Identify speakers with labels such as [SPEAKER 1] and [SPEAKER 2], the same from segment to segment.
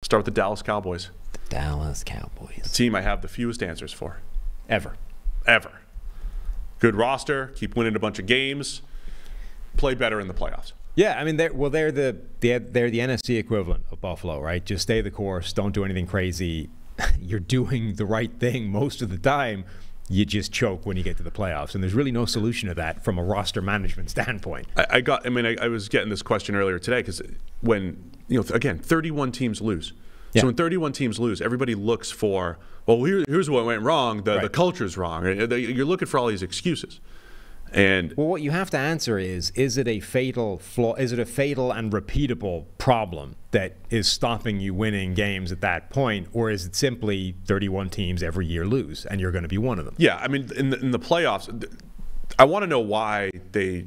[SPEAKER 1] Start with the Dallas Cowboys.
[SPEAKER 2] The Dallas Cowboys.
[SPEAKER 1] The team I have the fewest answers for.
[SPEAKER 2] Ever.
[SPEAKER 1] Good roster, keep winning a bunch of games, play better in the playoffs.
[SPEAKER 2] Yeah, I mean, they're the NFC equivalent of Buffalo, right? Just stay the course, don't do anything crazy. You're doing the right thing most of the time. You just choke when you get to the playoffs, and there's really no solution to that from a roster management standpoint.
[SPEAKER 1] I was getting this question earlier today because when, again, 31 teams lose.
[SPEAKER 2] Yeah.
[SPEAKER 1] So when 31 teams lose, everybody looks for, well, here's what went wrong. The culture's wrong. You're looking for all these excuses. And
[SPEAKER 2] well, what you have to answer is it a fatal flaw? Is it a fatal and repeatable problem that is stopping you winning games at that point, or is it simply 31 teams every year lose, and you're going to be one of them?
[SPEAKER 1] Yeah, I mean, in the playoffs, I want to know why they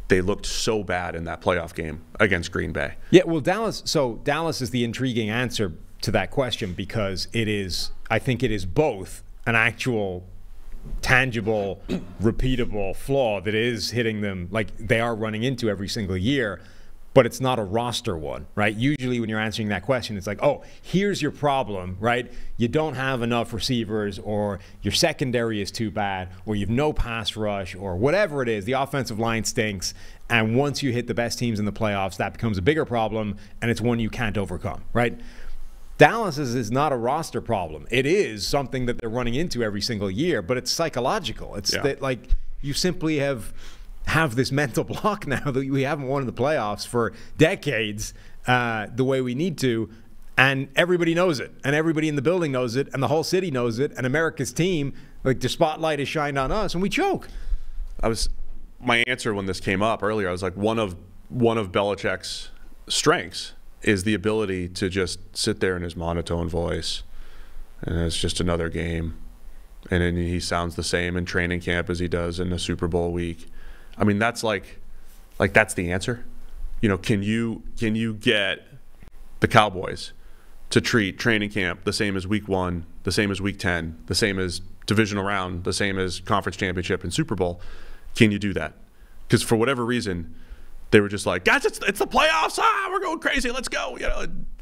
[SPEAKER 1] looked so bad in that playoff game against Green Bay.
[SPEAKER 2] Yeah, well, Dallas is the intriguing answer to that question because I think it is both an actual tangible, repeatable flaw that is hitting them like they are running into every single year, but it's not a roster one, right? Usually when you're answering that question, it's like, oh, here's your problem, right? You don't have enough receivers, or your secondary is too bad, or you've no pass rush, or whatever it is. The offensive line stinks, and once you hit the best teams in the playoffs, that becomes a bigger problem, and it's one you can't overcome, right? Dallas is not a roster problem. It is something that they're running into every single year, but it's psychological. It's that, like, you simply have this mental block now that we haven't won in the playoffs for decades the way we need to, and everybody knows it, and everybody in the building knows it, and the whole city knows it, and America's team, like, the spotlight is shined on us, and we choke.
[SPEAKER 1] My answer when this came up earlier, I was like, one of Belichick's strengths is the ability to just sit there in his monotone voice, and it's just another game, and then he sounds the same in training camp as he does in the Super Bowl week. I mean, that's like that's the answer. Can you get the Cowboys to treat training camp the same as week 1, the same as week 10, the same as divisional round, the same as conference championship and Super Bowl? Can you do that? Because for whatever reason, they were just like, guys, it's the playoffs. We're going crazy. Let's go.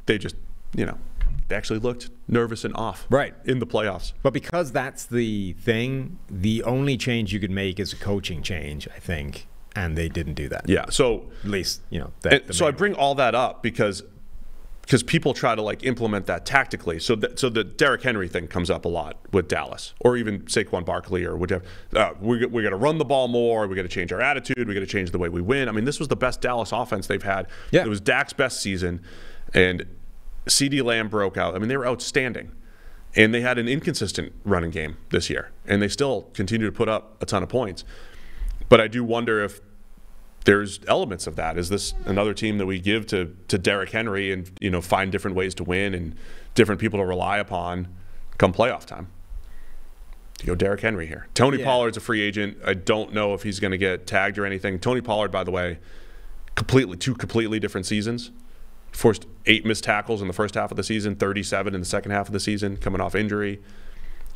[SPEAKER 1] They just, they actually looked nervous and off in the playoffs.
[SPEAKER 2] But because that's the thing, the only change you could make is a coaching change, I think, and they didn't do that.
[SPEAKER 1] Yeah. So
[SPEAKER 2] at least,
[SPEAKER 1] so I bring all that up because people try to implement that tactically. So the Derrick Henry thing comes up a lot with Dallas, or even Saquon Barkley or whatever. We got to run the ball more. We got to change our attitude. We got to change the way we win. I mean, this was the best Dallas offense they've had.
[SPEAKER 2] Yeah.
[SPEAKER 1] It was Dak's best season, and CeeDee Lamb broke out. I mean, they were outstanding, and they had an inconsistent running game this year, and they still continue to put up a ton of points. But I do wonder if there's elements of that. Is this another team that we give to Derrick Henry and find different ways to win and different people to rely upon come playoff time? To go Derrick Henry here. Tony Pollard's a free agent. I don't know if he's going to get tagged or anything. Tony Pollard, by the way, two completely different seasons. Forced 8 missed tackles in the first half of the season, 37 in the second half of the season, coming off injury.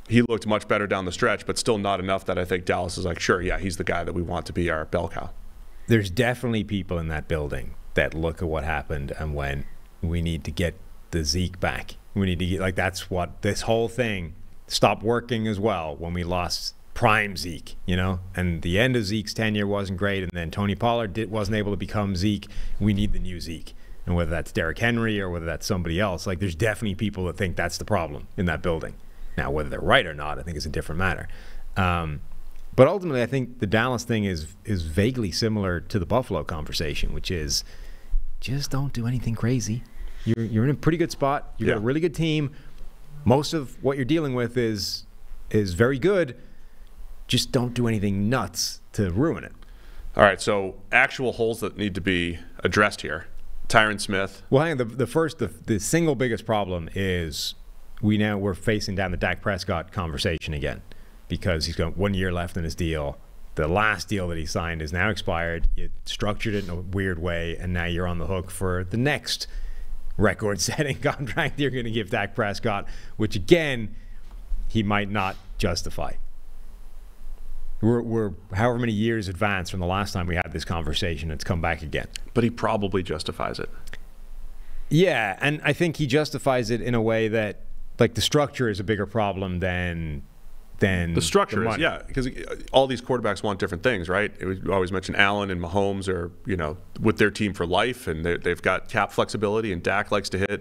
[SPEAKER 1] He looked much better down the stretch, but still not enough that I think Dallas is like, sure, yeah, he's the guy that we want to be our bell cow.
[SPEAKER 2] There's definitely people in that building that look at what happened and when we need to get the Zeke back. We need to get, that's what this whole thing stopped working as well when we lost prime Zeke, and the end of Zeke's tenure wasn't great, and then Tony Pollard wasn't able to become Zeke. We need the new Zeke. And whether that's Derrick Henry or whether that's somebody else, there's definitely people that think that's the problem in that building. Now, whether they're right or not, I think is a different matter. But ultimately, I think the Dallas thing is vaguely similar to the Buffalo conversation, which is just don't do anything crazy. You're in a pretty good spot. You've got a really good team. Most of what you're dealing with is very good. Just don't do anything nuts to ruin it.
[SPEAKER 1] All right, so actual holes that need to be addressed here. Tyron Smith.
[SPEAKER 2] Well, hang on. The single biggest problem is we're facing down the Dak Prescott conversation again, because he's got 1 year left in his deal. The last deal that he signed is now expired. You structured it in a weird way, and now you're on the hook for the next record-setting contract you're going to give Dak Prescott, which, again, he might not justify. We're however many years advanced from the last time we had this conversation. It's come back again.
[SPEAKER 1] But he probably justifies it.
[SPEAKER 2] Yeah, and I think he justifies it in a way that, like, the structure is a bigger problem than
[SPEAKER 1] the structure
[SPEAKER 2] the
[SPEAKER 1] is, yeah, because all these quarterbacks want different things, right? We always mention Allen and Mahomes are, with their team for life, and they've got cap flexibility, and Dak likes to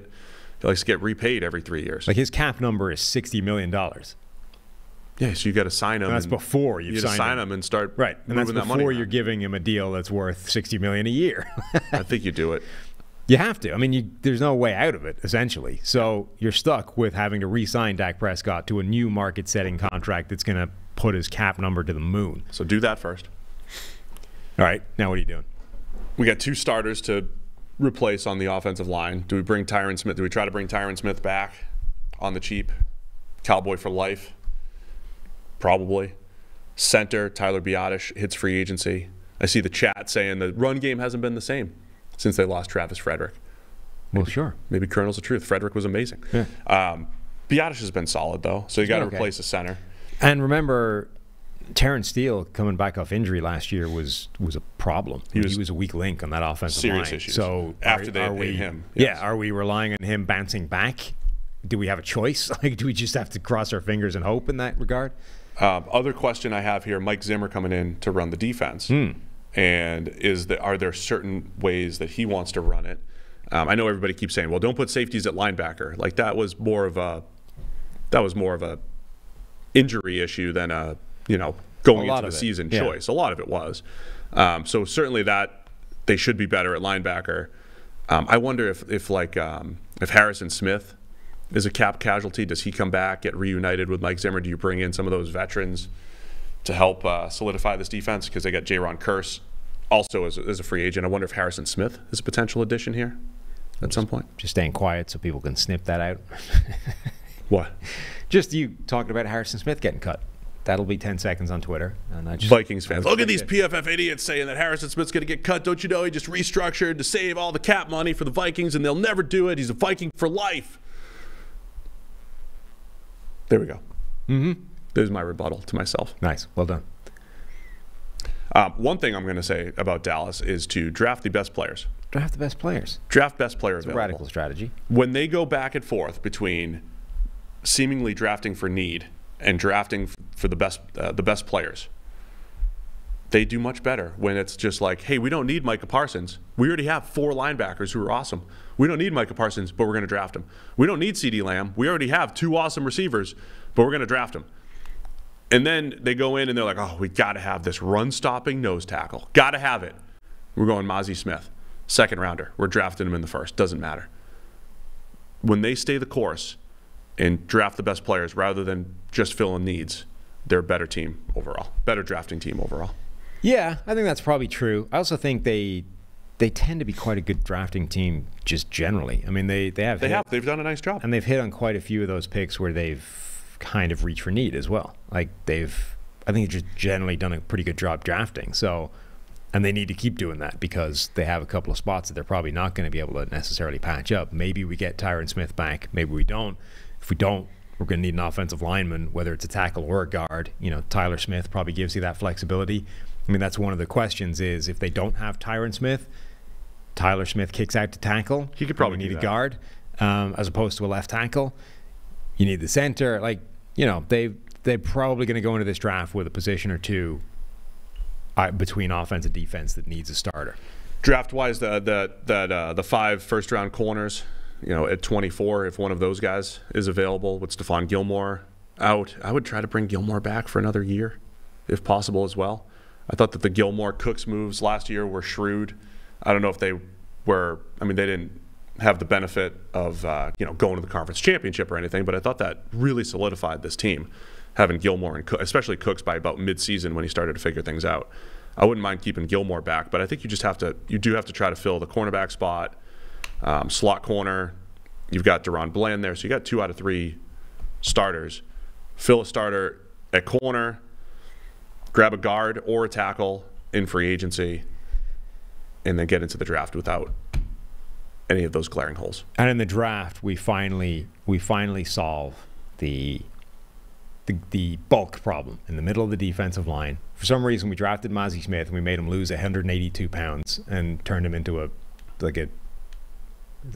[SPEAKER 1] get repaid every 3 years.
[SPEAKER 2] Like, his cap number is $60 million.
[SPEAKER 1] Yeah, so you got to sign him.
[SPEAKER 2] And that's before
[SPEAKER 1] you sign him and start
[SPEAKER 2] right, and
[SPEAKER 1] moving
[SPEAKER 2] that's
[SPEAKER 1] that money
[SPEAKER 2] before
[SPEAKER 1] around.
[SPEAKER 2] you're giving him a deal that's worth $60 million a year.
[SPEAKER 1] I think you do it.
[SPEAKER 2] You have to. I mean, there's no way out of it, essentially. So you're stuck with having to re-sign Dak Prescott to a new market-setting contract that's going to put his cap number to the moon.
[SPEAKER 1] So do that first.
[SPEAKER 2] All right, now what are you doing?
[SPEAKER 1] We got 2 starters to replace on the offensive line. Do we bring Tyron Smith? Do we try to bring Tyron Smith back on the cheap? Cowboy for life? Probably. Center, Tyler Biotish hits free agency. I see the chat saying the run game hasn't been the same since they lost Travis Frederick.
[SPEAKER 2] Well, sure.
[SPEAKER 1] Maybe kernels of truth. Frederick was amazing.
[SPEAKER 2] Yeah.
[SPEAKER 1] Biotish has been solid, though, so you got to replace a center.
[SPEAKER 2] And remember, Terrence Steele coming back off injury last year was a problem. He was a weak link on that offensive line.
[SPEAKER 1] Serious issues.
[SPEAKER 2] So
[SPEAKER 1] after they paid him. Yes.
[SPEAKER 2] Yeah, are we relying on him bouncing back? Do we have a choice? Like, do we just have to cross our fingers and hope in that regard?
[SPEAKER 1] Other question I have here, Mike Zimmer coming in to run the defense. And are there certain ways that he wants to run it? I know everybody keeps saying, well, don't put safeties at linebacker. Like, that was more of a injury issue than going into the season choice. A lot of it was. So certainly that they should be better at linebacker. I wonder if Harrison Smith is a cap casualty. Does he come back, get reunited with Mike Zimmer? Do you bring in some of those veterans to help solidify this defense? Because they got Jaron Kearse also as a free agent. I wonder if Harrison Smith is a potential addition here at some point.
[SPEAKER 2] Just staying quiet so people can snip that out.
[SPEAKER 1] What?
[SPEAKER 2] Just you talking about Harrison Smith getting cut. That'll be 10 seconds on Twitter. And
[SPEAKER 1] Vikings fans, look at these PFF idiots saying that Harrison Smith's going to get cut. Don't you know he just restructured to save all the cap money for the Vikings, and they'll never do it. He's a Viking for life. There we go. There's my rebuttal to myself.
[SPEAKER 2] Nice. Well done.
[SPEAKER 1] One thing I'm going to say about Dallas is to draft the best players.
[SPEAKER 2] Draft the best players.
[SPEAKER 1] Draft best player available.
[SPEAKER 2] It's a radical strategy.
[SPEAKER 1] When they go back and forth between seemingly drafting for need and drafting for the best players, they do much better when it's just like, hey, we don't need Micah Parsons. We already have 4 linebackers who are awesome. We don't need Micah Parsons, but we're going to draft him. We don't need CeeDee Lamb. We already have 2 awesome receivers, but we're going to draft him. And then they go in and they're like, oh, we got to have this run-stopping nose tackle. Got to have it. We're going Mozzie Smith, 2nd rounder. We're drafting him in the 1st. Doesn't matter. When they stay the course and draft the best players rather than just fill in needs, they're a better team overall, better drafting team overall.
[SPEAKER 2] Yeah, I think that's probably true. I also think they tend to be quite a good drafting team just generally. I mean, they've
[SPEAKER 1] done a nice job.
[SPEAKER 2] And they've hit on quite a few of those picks where they've kind of reached for need as well. Like I think just generally done a pretty good job drafting. So, and they need to keep doing that because they have a couple of spots that they're probably not going to be able to necessarily patch up. Maybe we get Tyron Smith back. Maybe we don't. If we don't, we're going to need an offensive lineman, whether it's a tackle or a guard. Tyler Smith probably gives you that flexibility. I mean, that's one of the questions is if they don't have Tyron Smith, Tyler Smith kicks out to tackle.
[SPEAKER 1] He could probably
[SPEAKER 2] need a guard as opposed to a left tackle. You need the center. They're probably going to go into this draft with a position or two between offense and defense that needs a starter.
[SPEAKER 1] Draft-wise, the 5 first-round corners, at 24, if one of those guys is available, with Stephon Gilmore out, I would try to bring Gilmore back for another year, if possible as well. I thought that the Gilmore-Cooks moves last year were shrewd. I don't know if they were. I mean, they didn't have the benefit of going to the conference championship or anything, but I thought that really solidified this team, having Gilmore and especially Cooks by about mid-season when he started to figure things out. I wouldn't mind keeping Gilmore back, but I think you do have to try to fill the cornerback spot, slot corner. You've got Deron Bland there, so you got 2 out of 3 starters. Fill a starter at corner, grab a guard or a tackle in free agency, and then get into the draft without any of those glaring holes.
[SPEAKER 2] And in the draft, we finally solve the bulk problem in the middle of the defensive line. For some reason, we drafted Mozzie Smith and we made him lose 182 pounds and turned him into a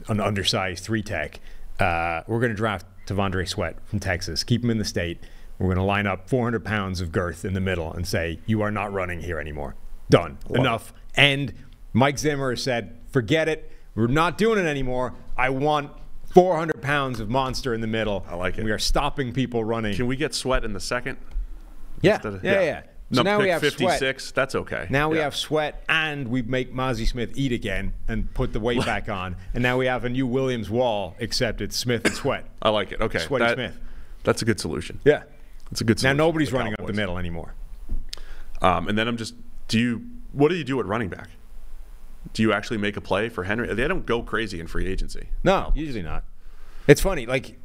[SPEAKER 2] an undersized 3-tech. We're going to draft T'Vondre Sweat from Texas, keep him in the state. We're going to line up 400 pounds of girth in the middle and say, you are not running here anymore. Done. Enough. And Mike Zimmer said, forget it. We're not doing it anymore. I want 400 pounds of monster in the middle.
[SPEAKER 1] I like it.
[SPEAKER 2] We are stopping people running.
[SPEAKER 1] Can we get Sweat in the second?
[SPEAKER 2] Yeah. So now we have
[SPEAKER 1] 56.
[SPEAKER 2] Sweat.
[SPEAKER 1] That's okay.
[SPEAKER 2] Now we have Sweat, and we make Mozzie Smith eat again and put the weight back on. And now we have a new Williams wall, except it's Smith and Sweat.
[SPEAKER 1] I like it. Okay.
[SPEAKER 2] Sweaty Smith.
[SPEAKER 1] That's a good solution.
[SPEAKER 2] Yeah.
[SPEAKER 1] It's a good solution.
[SPEAKER 2] Now nobody's running up the middle anymore.
[SPEAKER 1] And then what do you do at running back? Do you actually make a play for Henry? They don't go crazy in free agency.
[SPEAKER 2] No, usually not. It's funny, like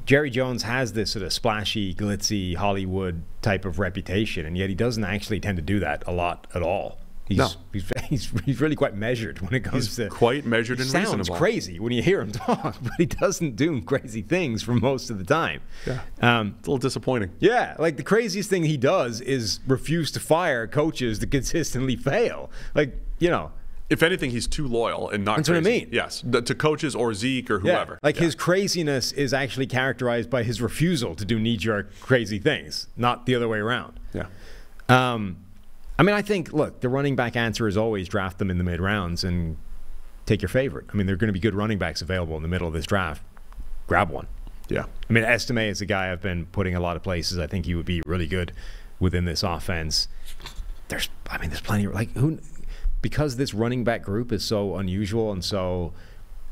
[SPEAKER 2] Jerry Jones has this sort of splashy, glitzy Hollywood type of reputation, and yet he doesn't actually tend to do that a lot at all. He's really quite measured when it comes to.
[SPEAKER 1] Quite measured and reasonable.
[SPEAKER 2] Sounds crazy when you hear him talk, but he doesn't do crazy things for most of the time.
[SPEAKER 1] Yeah, it's a little disappointing.
[SPEAKER 2] Yeah, like the craziest thing he does is refuse to fire coaches that consistently fail. Like, you know.
[SPEAKER 1] If anything, he's too loyal and not
[SPEAKER 2] That's
[SPEAKER 1] crazy.
[SPEAKER 2] What I mean.
[SPEAKER 1] Yes, to coaches or Zeke or whoever.
[SPEAKER 2] Yeah. His craziness is actually characterized by his refusal to do knee-jerk crazy things, not the other way around.
[SPEAKER 1] Yeah.
[SPEAKER 2] I mean, I think, look, the running back answer is always draft them in the mid-rounds and take your favorite. I mean, there are going to be good running backs available in the middle of this draft. Grab one.
[SPEAKER 1] Yeah.
[SPEAKER 2] I mean, Estime is a guy I've been putting a lot of places. I think he would be really good within this offense. There's plenty of, because this running back group is so unusual and so,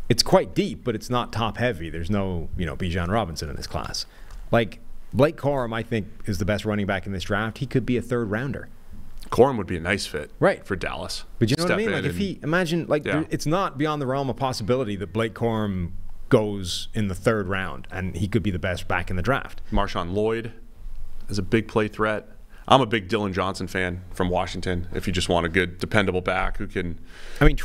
[SPEAKER 2] it's quite deep, but it's not top heavy. There's no, Bijan Robinson in this class. Like, Blake Corum, I think, is the best running back in this draft. He could be a third rounder.
[SPEAKER 1] Corum would be a nice fit for Dallas.
[SPEAKER 2] But you know what I mean? Like, if he, imagine, it's not beyond the realm of possibility that Blake Corum goes in the third round, and he could be the best back in the draft.
[SPEAKER 1] Marshawn Lloyd is a big play threat. I'm a big Dylan Johnson fan from Washington. If you just want a good, dependable back who can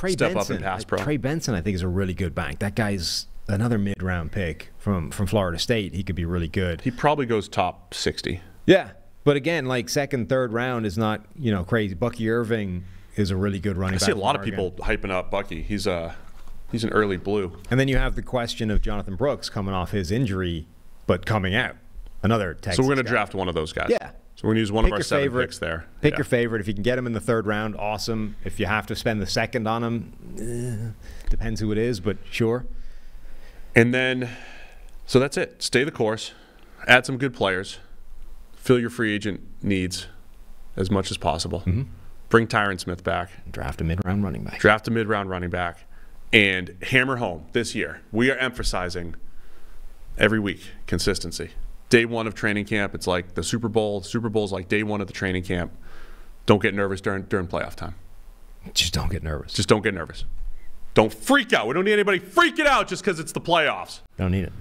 [SPEAKER 1] step up and pass pro.
[SPEAKER 2] Trey Benson, I think, is a really good back. That guy's another mid-round pick from Florida State. He could be really good.
[SPEAKER 1] He probably goes top 60.
[SPEAKER 2] Yeah. But again, like second, third round is not, crazy. Bucky Irving is a really good running back.
[SPEAKER 1] I see a lot of people hyping up Bucky. He's an early blue.
[SPEAKER 2] And then you have the question of Jonathan Brooks coming off his injury, but coming out. Another Texas
[SPEAKER 1] So we're going to draft one of those guys.
[SPEAKER 2] Yeah.
[SPEAKER 1] So we're going to use one of our 7 picks there.
[SPEAKER 2] Pick your favorite. If you can get him in the third round, awesome. If you have to spend the second on him, depends who it is, but sure.
[SPEAKER 1] And then, so that's it. Stay the course. Add some good players. Fill your free agent needs as much as possible.
[SPEAKER 2] Mm-hmm.
[SPEAKER 1] Bring Tyron Smith back.
[SPEAKER 2] Draft a mid-round running back.
[SPEAKER 1] Draft a mid-round running back. And hammer home this year. We are emphasizing every week consistency. Day one of training camp, it's like the Super Bowl. Super Bowl's like day one of the training camp. Don't get nervous during playoff time.
[SPEAKER 2] Just don't get nervous.
[SPEAKER 1] Just don't get nervous. Don't freak out. We don't need anybody freaking out just because it's the playoffs.
[SPEAKER 2] Don't need it.